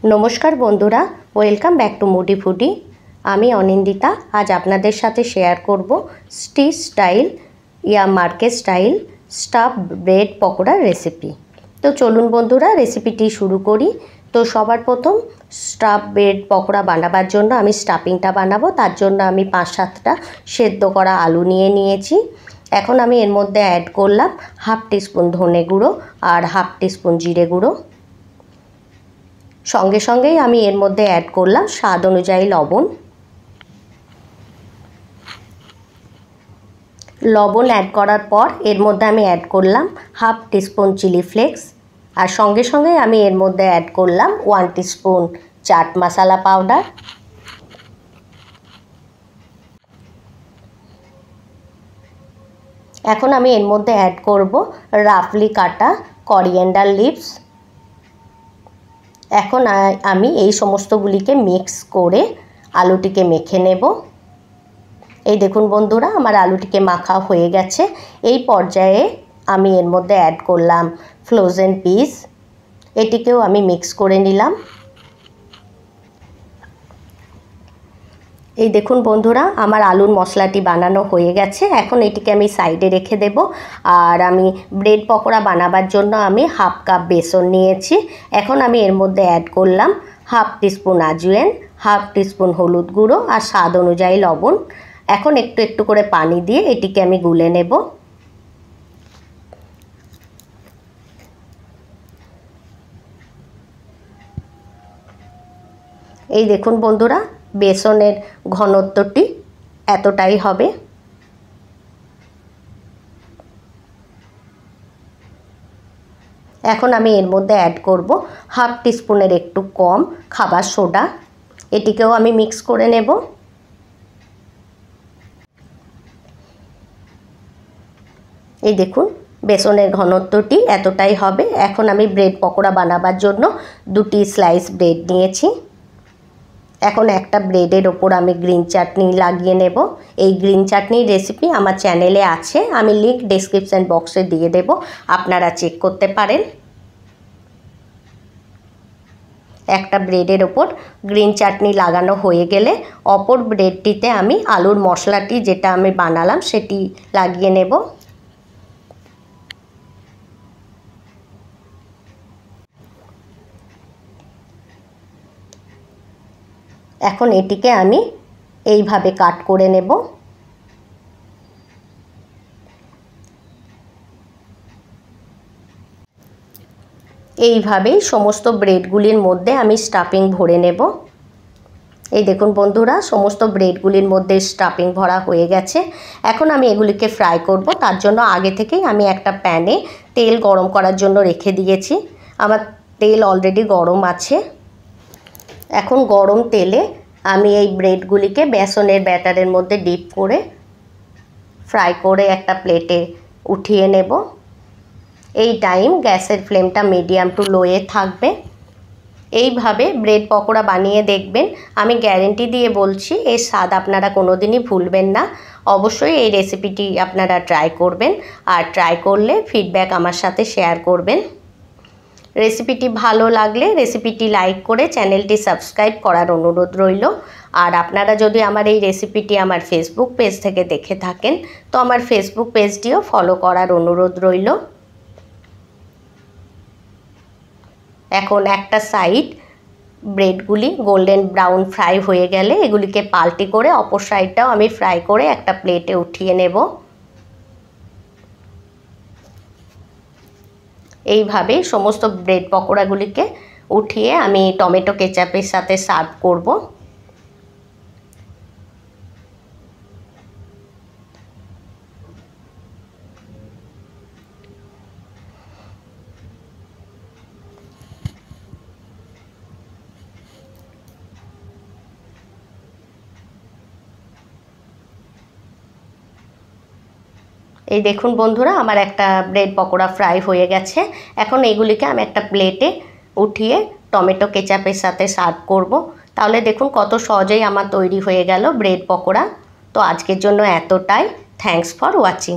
नमस्कार बंधुरा welcome back to Modi foodie. आमी अनिंदिता आज आपनादेर साथे शेयर करब स्ट्रीट स्टाइल या market style staff bread pakora recipe. तो चलुन बंधुरा रेसिपिटी शुरू करी। तो सबार प्रथम स्टाफ ब्रेड पकोड़ा बानाबार जोन्नो आमी स्टाफिंगटा बानाबो। तार जोन्नो आमी 5-7टा सेদ্ধ करा आलू निये नियेछि। एखन आमी एर मध्य ऐड करलाम हाफ टीस्पून धने गुड़ो और हाफ टीस्पून जिरे गुड़ो। संगे संगे आमी एर मध्य ऐड करलाम स्वाद अनुयायी लवण। लवण ऐड करार पर एर मध्य आमी ऐड करलाम हाफ टीस्पून चिली फ्लेक्स और संगे संगे आमी एर मध्य ऐड करलाम 1 टीस्पून चाट मसाला पाउडार। एखन आमी एर मध्य ऐड करब राफली काटा करिएंडार लिव्स। এখন আমি এই সমস্তগুলিকে মিক্স করে আলুটিকে মেখে নেব। এই দেখুন বন্ধুরা আমার আলুটিকে মাখা হয়ে গেছে। এই পর্যায়ে আমি এর মধ্যে অ্যাড করলাম ফ্রোজেন পিস। এটিকেও আমি মিক্স করে নিলাম। এই দেখুন বন্ধুরা আমার আলুর মশলাটি বানানো হয়ে গেছে। এখন এটিকে আমি সাইডে রেখে দেব। আর আমি ব্রেড পকোড়া বানাবার জন্য আমি হাফ কাপ বেসন নিয়েছি। এখন আমি এর মধ্যে অ্যাড করলাম half teaspoon ajwain, half teaspoon হলুদ গুঁড়ো আর স্বাদ অনুযায়ী লবণ। এখন একটু একটু করে পানি দিয়ে এটিকে আমি গুলে নেব। এই দেখুন বন্ধুরা বেসনের ঘনত্বটি এতটাই হবে। এখন আমি এর মধ্যে অ্যাড করব হাফ টিস্পুনের একটু কম খাবার সোডা। এটিকেও আমি মিক্স করে নেব। এই দেখুন বেসনের ঘনত্বটি এতটাই হবে। এখন আমি ব্রেড পকোড়া বানাবার জন্য 2টি স্লাইস ব্রেড নিয়েছি। এখন একটা ব্রেডের ওপর আমি গ্রিন চাটনি লাগিয়ে নেব। এই গ্রিন চাটনির রেসিপি আমার চ্যানেলে আছে, আমি লিংক ডেসক্রিপশন বক্সে দিয়ে দেব, আপনারা চেক করতে পারেন। একটা ব্রেডের ওপর গ্রিন চাটনি লাগানো হয়ে গেলে অপর ব্রেডটিতে আমি আলুর মশলাটি যেটা আমি বানালাম সেটি লাগিয়ে নেব। এখন এটিকে আমি এইভাবে কাট করে নেব। এইভাবেই সমস্ত ব্রেডগুলির মধ্যে আমি স্টাফিং ভরে নেব। এই দেখুন বন্ধুরা সমস্ত ব্রেডগুলির মধ্যে স্টাফিং ভরা হয়ে গেছে। এখন আমি এগুলিকে ফ্রাই করব। তার জন্য আগে থেকেই আমি একটা প্যানে তেল গরম করার জন্য রেখে দিয়েছি। আমার তেল অলরেডি গরম আছে। এখন গরম তেলে আমি এই ব্রেডগুলিকে বেসনের ব্যাটারের মধ্যে ডিপ করে ফ্রাই করে একটা প্লেটে উঠিয়ে নেব। এই টাইম গ্যাসের ফ্লেমটা মিডিয়াম টু লোয়ে থাকবে। এইভাবে ব্রেড পকোড়া বানিয়ে দেখবেন, আমি গ্যারেন্টি দিয়ে বলছি এর স্বাদ আপনারা কোনোদিনই ভুলবেন না। অবশ্যই এই রেসিপিটি আপনারা ট্রাই করবেন আর ট্রাই করলে ফিডব্যাক আমার সাথে শেয়ার করবেন। রেসিপিটি ভালো লাগলে রেসিপিটি লাইক করে চ্যানেলটি সাবস্ক্রাইব করার অনুরোধ রইল। আর আপনারা যদি আমার এই রেসিপিটি আমার ফেসবুক পেজ থেকে দেখে থাকেন তো আমার ফেসবুক পেজটিও ফলো করার অনুরোধ রইল। এখন একটা সাইড ব্রেডগুলি গোল্ডেন ব্রাউন ফ্রাই হয়ে গেলে এগুলিকে পাল্টি করে অপর সাইডটাও আমি ফ্রাই করে একটা প্লেটে উঠিয়ে নেব। এইভাবে সমস্ত ব্রেড পকোড়াগুলিকে উঠিয়ে আমি টমেটো কেচাপের সাথে সার্ভ করব। এই দেখুন বন্ধুরা আমার একটা ব্রেড পকোড়া ফ্রাই হয়ে গেছে। এখন এগুলিকে আমি একটা প্লেটে উঠিয়ে টমেটো কেচাপের সাথে সার্ভ করব। তাহলে দেখুন কত সহজেই আমার তৈরি হয়ে গেল ব্রেড পকোড়া। তো আজকের জন্য এতটাই। Thanks for watching.